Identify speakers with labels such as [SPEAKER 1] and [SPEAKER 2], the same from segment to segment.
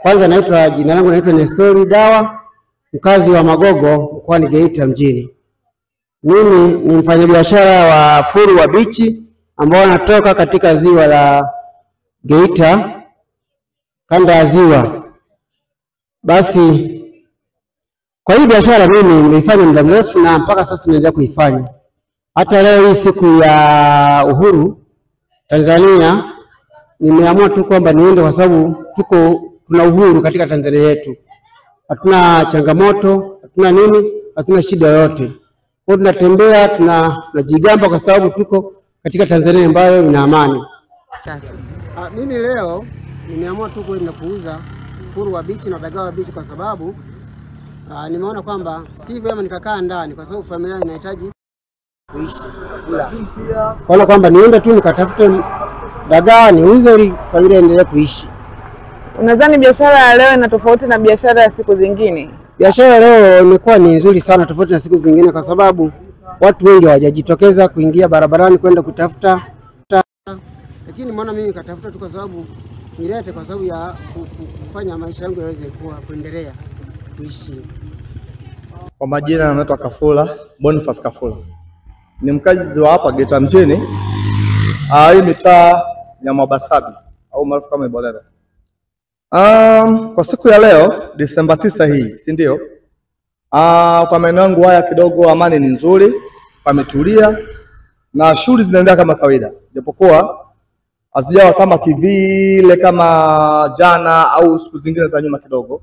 [SPEAKER 1] Kwanza jina langu naitwa Nestori Dawa, mkazi wa Magogo mkoani Geita mjini. Mimi ni mfanyabiashara wa furu wa bichi ambao wanatoka katika ziwa la Geita, kanda ya ziwa. Basi kwa hii biashara mimi nimeifanya muda mrefu na mpaka sasa naendelea kuifanya. Hata leo hii siku ya uhuru Tanzania nimeamua tu kwamba niende kwa sababu tuna uhuru katika Tanzania yetu. Hatuna changamoto, hatuna shida yoyote. Kwa tunatembea, tunajigamba kwa sababu tuko katika Tanzania ambayo ina amani. Mimi leo nimeamua tu kwenda kuuza furu wa bichi na dagaa wa bichi kwa sababu nimeona kwamba si vyema nikakaa ndani kwa sababu familia inahitaji kuishi. Kwa kwamba niende tu nikatafute dagaa niuze ili familia iendelee kuishi.
[SPEAKER 2] Unadhani biashara ya leo ina tofauti na biashara ya siku zingine?
[SPEAKER 1] Biashara leo imekuwa ni nzuri sana tofauti na siku zingine kwa sababu watu wengi hawajajitokeza kuingia barabarani kwenda kutafuta. Lakini maana mimi nikatafuta tu kwa sababu nilete kwa sababu ya kufanya maisha yangu yaweze kuendelea kuishi.
[SPEAKER 3] Kwa majina naitwa Kafula, Boniface Kafula. Ni mkazi wa hapa Geita mjini. Hii mitaa ya Mabasabi au maarufu kama Ibolera. Kwa siku ya leo Disemba 9 hii, si ndio? Kwa maeneo yangu haya kidogo amani ni nzuri, pametulia na shughuli zinaendelea kama kawaida. Japokuwa hazijawa kama kivile kama jana au siku zingine za nyuma kidogo.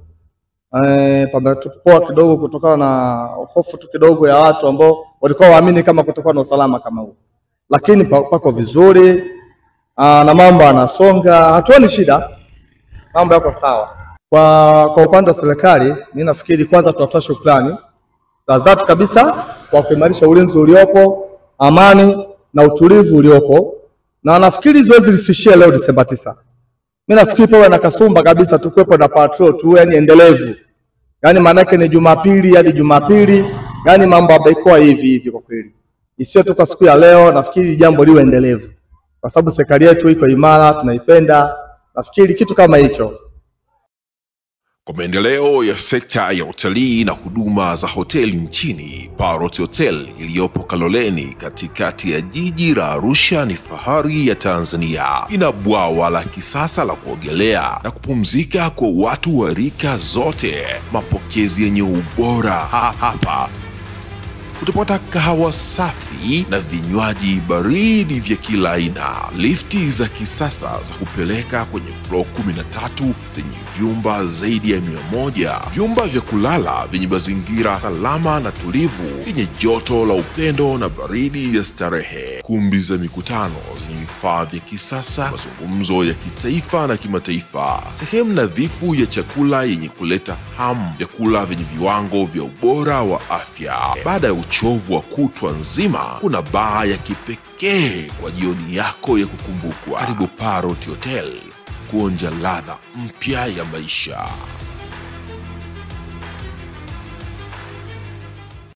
[SPEAKER 3] Pametupoa kidogo kutokana na hofu tu kidogo ya watu ambao walikuwa waamini kama kutakuwa na usalama kama huu. Lakini pako vizuri na mambo yanasonga, hatuoni shida. Mambo yako sawa. Kwa upande wa serikali, mimi nafikiri kwanza tutatoa shukrani za dhati kabisa kwa kuimarisha ulinzi uliopo, amani na utulivu uliopo. Na nafikiri zoezi lisishie leo Disemba 9. Mimi nafikiri pawe na kasumba kabisa tukwepo na patrol tu, yani endelevu. Yani maana yake ni Jumapili hadi Jumapili, yani mambo yabaikoa hivi kwa kweli. Isiyo tu kwa siku ya leo, nafikiri jambo liwe endelevu. Kwa sababu serikali yetu iko imara, tunaipenda. Nafikiri kitu kama hicho.
[SPEAKER 4] Kwa maendeleo ya sekta ya utalii na huduma za hoteli nchini, Parrot Hotel iliyopo Kaloleni katikati ya jiji la Arusha ni fahari ya Tanzania. Ina bwawa la kisasa la kuogelea na kupumzika kwa watu wa rika zote. Mapokezi yenye ubora hapa. Utapata kahawa safi na vinywaji baridi vya kila aina. Lifti za kisasa za kupeleka kwenye floor 13 zenye vyumba zaidi ya 100. Vyumba vya kulala vyenye mazingira salama na tulivu, vyenye joto la upendo na baridi ya starehe. Kumbi za mikutano zenye vifaa vya kisasa, mazungumzo ya kitaifa na kimataifa. Sehemu nadhifu ya chakula yenye kuleta hamu, vyakula vyenye viwango vya ubora wa afya. Baada ya uchovu wa kutwa nzima, kuna baa ya kipekee kwa jioni yako ya kukumbukwa. Karibu Parrot Hotel kuonja ladha mpya ya maisha.